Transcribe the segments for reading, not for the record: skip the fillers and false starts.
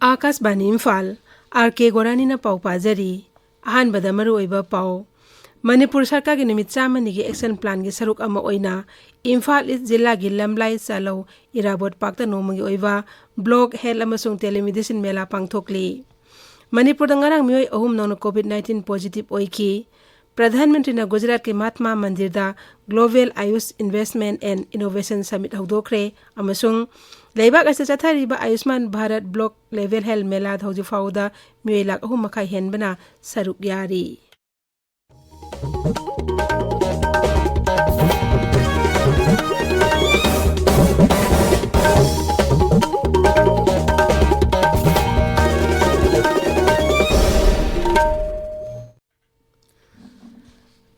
Akashvani Imphal R.K Gorani पाउ पाजरी अहानबदा मरुओइबा पाउ मणिपुर सरकार की नुमित चामनी की एक्शन प्लान की सरुक अमा ओइना इम्फाल ईस्ट जिला की लमलाई चालो इराबोट पाक्ता नोमगी ओइबा ब्लॉग हेल्थ अमसुंग टेलीमेडिसिन मेला पांगथोकली मणिपुर दंगारांग मियोय अहुम नौन कोविड-19 पॉजिटिव ओइकी प्रधानमंत्री ने गुजरात के महात्मा मंदिर दा global Ayush investment and innovation summit हौदोखरे अमसुंग लेबाक असे चथारिबा Ayushman Bharat block level health मेला हौजि फाउदा मियोय लाख अहुम मखाई हेनबना सरुक यारी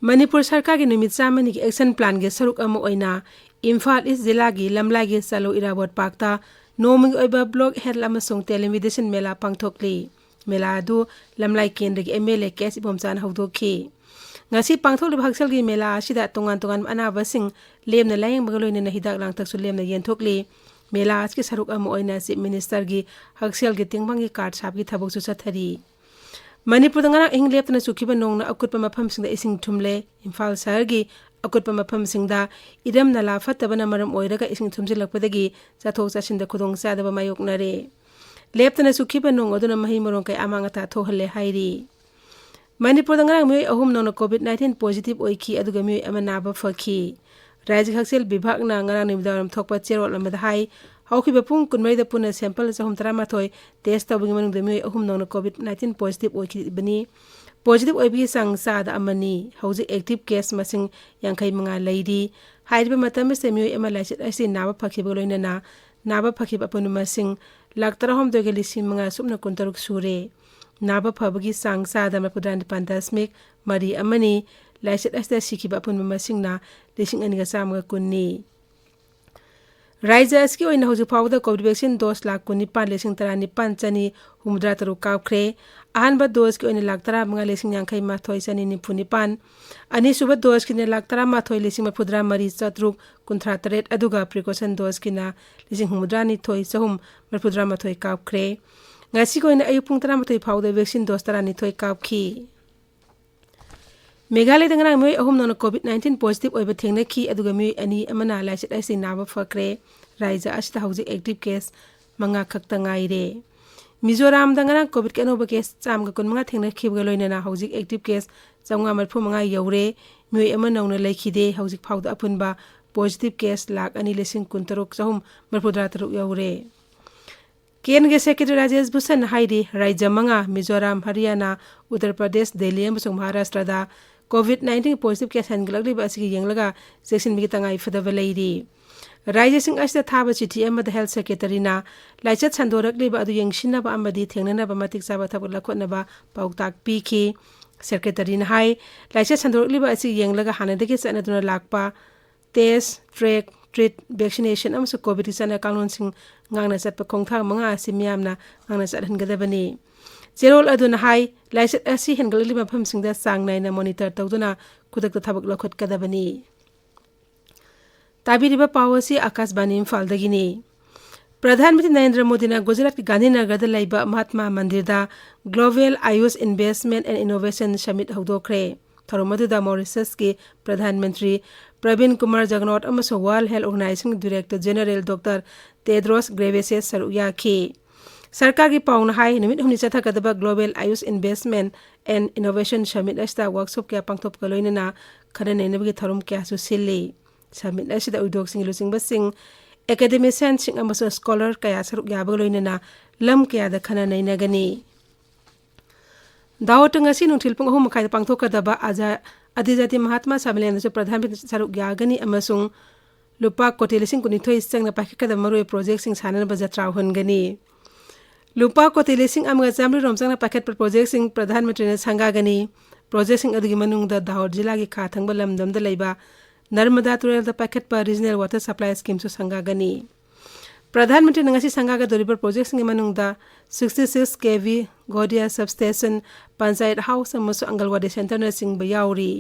मणिपुर सरकार की नुमित चामनी की एक्शन प्लान के सरुक अमा ओइना इम्फाल ईस्ट जिला की लमलाई के चालो इराबोट पाक्ता नोमगी ओइबा ब्लॉक हेल्थ अमसुंग टेलीमेडिसिन मेला पांगथोकली मेला अदु लमलाई केंद्र की MLA केस इबोमचान हौदोखी ngasi pangthokliba hakselgi mela asida tongan tongan anabasing lemna layengbaga loina hidak langtaksu lemna yenthokli mela aski saruk am oina chief minister gi haksel gi tingbangi card sabgi thaboksu chathari manipur dangana ing leptana sukhiba nongna akutpa mafam singda ising thumle imphal shahar gi akutpa mafam singda idam nala fattabana maram oiraga ising thumjilakpadagi chathok chasinda khudong chadaba mayoknare leptana sukhiba nong aduna mahi morong kai amangata thohalle hairi Manipur दंगरांग मियोय अहुम नौन कोविड-19 positive ओइकी अदुगा मियोय अमा नाबा फखी राज्य हक्सेल विभाग ना ngarang निमदारम थोकपा चेरोल अमदा हाई हौखिबा पुंग कुनमैदा पुना सैंपल 138 टेस्ट तबुगी मनुंग मियोय अहुम नौन कोविड-19 पॉजिटिव ओइकी बनी पॉजिटिव ओइबी संग साद अमनी हौजि एक्टिव केस मसिंग यांखै मंगा लैदी हाइरिबा मतम से मियोय अमा लाइसेट असी नाबा फखिबा लोइना नाबा फखिबा पुन मसिंग लाखतरा हम दोगे लिसिंग मंगा सुपना कुंतरुक सुरे नाबा फबगी सांग सादा मपुदान पांदास्मिक मरी अमनी लाइसेट अस्ता सिखिबा पुन मसिंगना लिसिंग अनिगा सामगा कुन्नी राज्य अस्की ओइना हौजि फाउदा कोविड वैक्सीन डोज लाख कुन्नी पान लिसिंग तरा निपान चनी हुमद्रा तरु काउख्रे अहानबा डोज की ओइना लाख तरा मंगा लिसिंग यांखै माथोय चनी निफुनी पान अनि सुबह डोज की ने लाख तरा माथोय लिसिंग मपुद्रा मरी चतरुक कुंथ्रा तरेट अदुगा प्रिकॉशन डोज की ना लिसिंग हुमद्रा नि थोय चहुम मपुद्रा माथोय काउख्रे ngasi ko ina ayupung tara matoi phauda vaccine dose tara ni thoi kapki Meghalaya दंगरांग मियोय अहुम नौन कोविड-19 पॉजिटिव ओइबा थेंगनाखी अदुगा मियोय अनि अमना लाइसेट असी नाबा फक्रे राज्य असिदा हौजि एक्टिव केस मंगा खक्ता ngaire मिजोराम दंगरांग कोविड केनोबा केस चामगा कुनमंगा थेंगनाखिबगा लोइना हौजि एक्टिव केस चांगा मरफु मंगा यौरे मियोय अमा नौना लैखिदे हौजि फाउदा अपुनबा पॉजिटिव केस लाख अनि लेसिंग कुंतरुक चहुम मरफुद्रा तरु यौरे केंद्र सेक्रेटरी राजेश भूषण हाइरी राज्य मंगा मिजोराम हरियाणा उत्तर प्रदेश दिल्ली अमसुंग महाराष्ट्र दा कोविड-19 पॉजिटिव केस हनगलगलिबा असि येंगलगा सेक्शन बिगी तंगाई फदबा लैरी राज्य सिंग असिदा थाबा चिठी अमदा हेल्थ सेक्रेटरी ना लाइचत संदोरकलिबा अदु येंगसिनबा अमदी थेंगननबा मतिक चाबा थबक लखोनबा पाउताक पीखी सेक्रेटरी ना हाई लाइचत संदोरकलिबा असि येंगलगा हानदगी चनदुना लाकपा टेस्ट ट्रैक ट्रीट वैक्सीनेशन अमसु कोविड चना कानून सिंग ngang sat pa khongtha manga simyam na ngang sat hangada Cherol aduna hai laiset asi hengalili mafam singda sang nai na monitor tawduna kudak thabak lokhot kadabani tabiriba pawasi akashbani imphal dagini प्रधानमंत्री नरेंद्र मोदी ने गुजरात के गांधीनगर दा लैबा महात्मा मंदिर दा global Ayush investment and innovation summit हौदोखरे थरोमदुदा Mauritius के प्रधानमंत्री प्रवीण कुमार जगनॉथ अमसो World Health Organization director general doctor Tedros Ghebreyesus सरुयाखी सरकार की पाउन हाई निमित हुनी चथाकदबा global Ayush investment and innovation summit अस्ता वर्कशॉप क्या पांगथोप कलोइना खरन नेनबगी थरुम क्या सुसिल्ली समिट असिदा उद्योग सिंग लुसिंग बसिंग एकेडमिशियन सिंग अमसो स्कॉलर कया सरुक याबग लोइना लम क्या द खना नैनगनी दावतंग असि नुथिल पुंग हुम खाय पांगथोकदबा आजा अधिजाति महात्मा सम्मेलन से प्रधानमंत्री सरुक यागनी अमसुंग लुपा कोटी लिसिंग कुनिथोय संगना पाखिकदा मरोय प्रोजेक्ट सिंग सानन बजा त्राव होनगनी लुपा कोटी लिसिंग अमगा जामरि रोमसंगना पाखेट प्रोजेक्ट सिंग प्रधानमंत्री ने संगागनी प्रोजेक्ट सिंग अदगी मनुंगदा दाहोद जिला की खाथंग बलमदम द लैबा नर्मदा तुरेल द पाखेट पर रीजनल वाटर सप्लाई स्कीम सु संगागनी प्रधानमंत्री नंगसी संगागा दोरिबर प्रोजेक्ट सिंग मनुंगदा 66 kV Godia substation panchayat house अमसु अंगलवाडी सेंटर न सिंग बयाउरी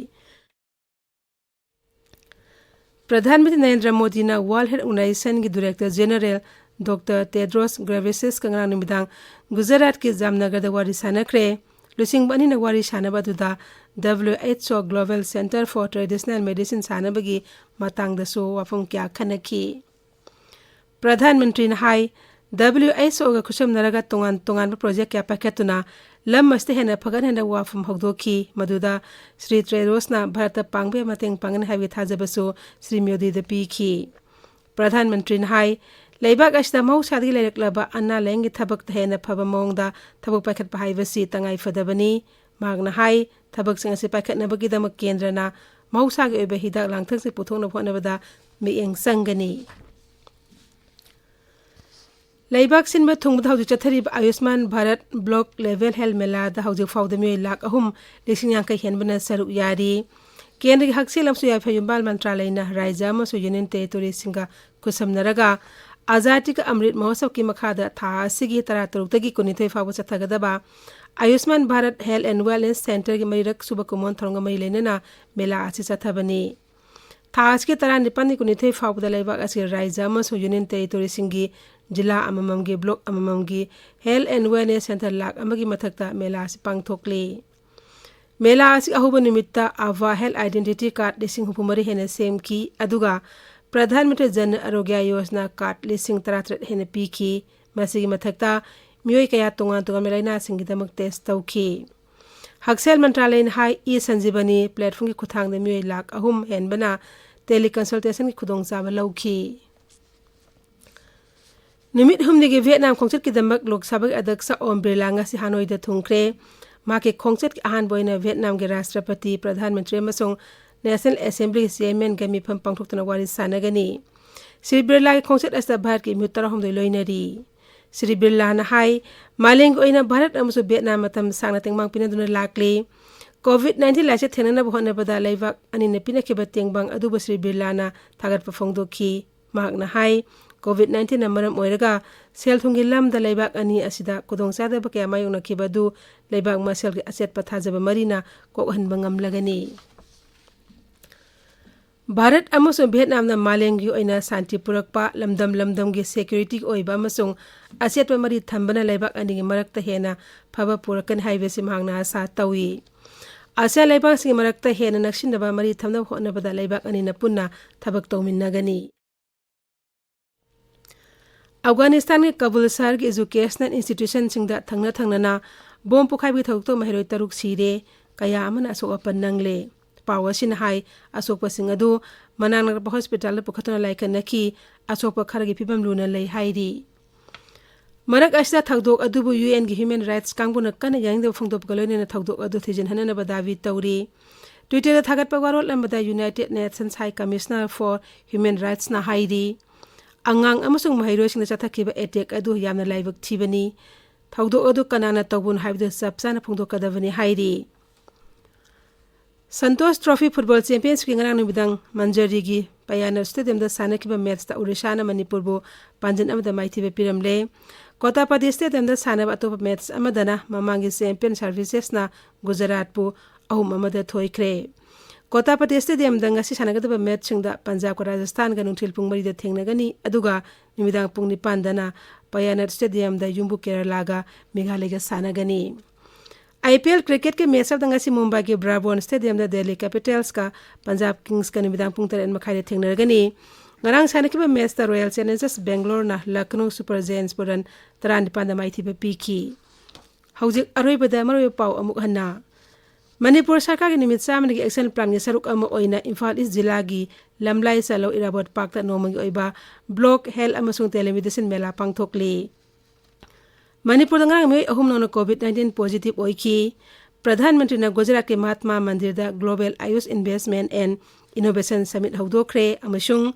प्रधानमंत्री नरेंद्र मोदी ना वर्ल्ड हेल्थ ऑर्गेनाइजेशन की director general doctor Tedros Ghebreyesus कंगना निमिदांग गुजरात के जामनगर वारी सानखरे लुसिंग बनी न वारी सानबदुदा WHO global centre for traditional medicine सानबगी मतंगदसो वाफम क्या खनखी प्रधानमंत्री ने हाई WHO गा खुशम नरगा तोंगान तोंगान प्रोजेक्ट क्या पाकेतुना लम मस्ते हेना फगन हेना वाफम हगदोखी मदुदा श्री ट्रेरोसना भारत पांगबे मतेंग पांगन हाइवे थाजबसो श्री मोदी द पीखी प्रधानमंत्री ने हाई लेबाग असिदा मौसादगी लेरक्लबा अन्ना लेंगे थबक हेना फब मोंगदा थबक पाखत पाहाइबसी तंगाई फदबनी मागना हाई थबक सिंग से पाखतनबगीदमक केंद्रना मौसागी ओइबा हिदाक लांथक से पुथोंना होनबदा मियेंग संगनी लेबाग सिनबा थुंगबदा हौजिक चथरिब Ayushman Bharat block level health मेला दा हौजिक फाउदा मिय लाख अहुम लिसिंग यांkai हेनबना सरुक यारी केंद्र की हकसेल अमसु याफयुंबाल मंत्रालयना राज्य अमसु यूनियन टेरिटोरी सिंगा कुसमनरगा आजादी का अमृत महोत्सव की मखादा था सिगी तरा तरुक्तगी कुनिथै फाव चथगदबा Ayushman Bharat health and wellness centre की मरिरक सुबह कुमोन थरंग मई लेना मेला आसि चथबनी थास के तरा निपन्नी कुनिथै फावदा लेबाग असि राज्य अमसु यूनियन टेरिटोरी सिंगी जिला अमममगी ब्लॉक अमममगी हेल्थ एंड वेलनेस सेंटर लाख अमगी मथक्ता मेला आसि पांगथोकले मेला आसि अहुब निमित्ता आवा हेल्थ आइडेंटिटी कार्ड लिसिंग हुपुमरी हेने सेम की अदुगा प्रधानमंत्री जन आरोग्य योजना कार्ड लिसिंग 33 हेने पीखी मसिगी मथक्ता मियोय कया तोंगान तोंगान मेलाइना सिंगिदमक टेस्ट तौखी हकसेल मंत्रालय ने हाई ई संजीवनी प्लेटफॉर्म की खुथांग मियोय लाख अहुम हेनबना टेली कंसल्टेशन की खुदोंचाब लौखी निमित हुमने के वियतनाम खोंचत की दमक लोकसभा के अध्यक्ष Om Birla ngasi Hanoi the थुंखरे माके खोंचत की आहान बोइना वियतनाम के राष्ट्रपति प्रधानमंत्री अमसोंग नेशनल असेंबली चेयरमैन गमी फम पांगथोक्तना वारी सानगनी श्री बिरला के खोंचत अस भारत की मित्र हमदोय लोइनरी श्री बिरला ना हाई मालेंग ओइना भारत अमसु वियतनाम मतम सांगना तेंगमांग पिनदुना लाकले कोविड-19 लाइसे थेनना बहनबदा लेबाक अनि ने पिनखेबा तेंगबांग अदुबा श्री बिरला ना थागत पफोंगदोखी मागना हाई कोविड-19 ना मरम ओइरगा सेल थुंगी लमदा लेबाक अनि असिदा कुदोंचादबा कया मायोंगनखिबदु लेबाक मसेल के असेट पथाजबा मरीना कोकहनबा ngamlagani भारत अमसुंग वियतनाम ना मालेंगी ओइना शांति पुरकपा लमदम की सिक्योरिटी ओइबा अमसुंग असेटपा मरी थंबना लेबाक अनि गी मरकता हेना फबा पुरकन हाइवेसे मांगना आशा तौई आसिया लेबाक सिंग मरकता हेना नक्सिनदबा मरी थंबना होनबदा लेबाक अनि न पुन्ना थबक तौमिन्नगनी अफगानिस्तान के काबुल शहर के एजुकेशनल इंस्टीट्यूशन सिंगदा थंगना थंगना बोम पुखाइबी थौक्तो महिरोय तरुक सीरे कया अमन असोक अपन नंगले पावसिन हाई असोक सिंग अदु मनांगनगरपा हॉस्पिटल पुखतना लाइकनखी असोक खरगी फिबम लुना लई हाइरी मरक असिदा थगदोक अदुबु यूएन की ह्यूमन राइट्स कांगबुना कन यांगदो फंगदोप गलोनेना थगदोक अदु थिजिन हनना दावी तौरी ट्विटर थागतपा वारोल लंबदा United Nations high commissioner for human rights ना हाइरी अंगांग अमसुंग महिरोसिंग चथखिबा एटेक अदु यामना लाइबक थिबनी थौदोक अदु कनाना तौबुन हाइबदो सबसाना फंगदोकदबनी हाइरी संतोष ट्रॉफी फुटबॉल चैंपियंस की ngana numitang manjari gi payana stadium da sanakiba match ta Odisha na Manipur bu panjin amada maithibe piramle Kota Pradesh stadium da sanaba atop match amadana mamangi champion services na Gujarat bu ahum amada thoikre Kota Pradesh stadium da ngasi sanagadaba match singda Punjab ko Rajasthan ga nungthil pung mari da thengnagani aduga numitang pung 9 dana payana stadium da Yumbu Kerala ga Meghalaya ga sanagani IPL cricket के match दंगासी Mumbai के Brabourne stadium दा Delhi Capitals का Punjab Kings का निमिदांग पुंग तरन मखाइदे थेंगनरगनी ngarang सानकिबा match दा royal Challengers Bangalore ना Lucknow super giants पुरन 35 दा माइथिबा पीखी हौजिक अरोइबदा मरोय पाउ अमुक हन्ना मणिपुर सरकार के निमित सामने के एक्शन प्लान के सरुक अम ओइना इम्फाल ईस्ट जिला की लमलाई सलो इराबोट पार्क ता नोमंगी ओइबा ब्लॉक हेल्थ अमसुंग टेलीमेडिसिन मेला पांगथोकली मणिपुर दंगांग में अहुम नौना कोविड-19 पॉजिटिव ओइखी प्रधानमंत्री ना गुजरात के महात्मा मंदिर दा global Ayush investment and innovation summit हौदोखरे अमसुंग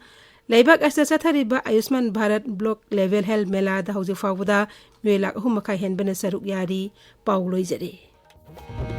लेबाक अस चथरिबा Ayushman Bharat block level health मेला दा हौजि फावदा मेला अहुम मखा हेनबने सरुक यारी पाउलोइजरे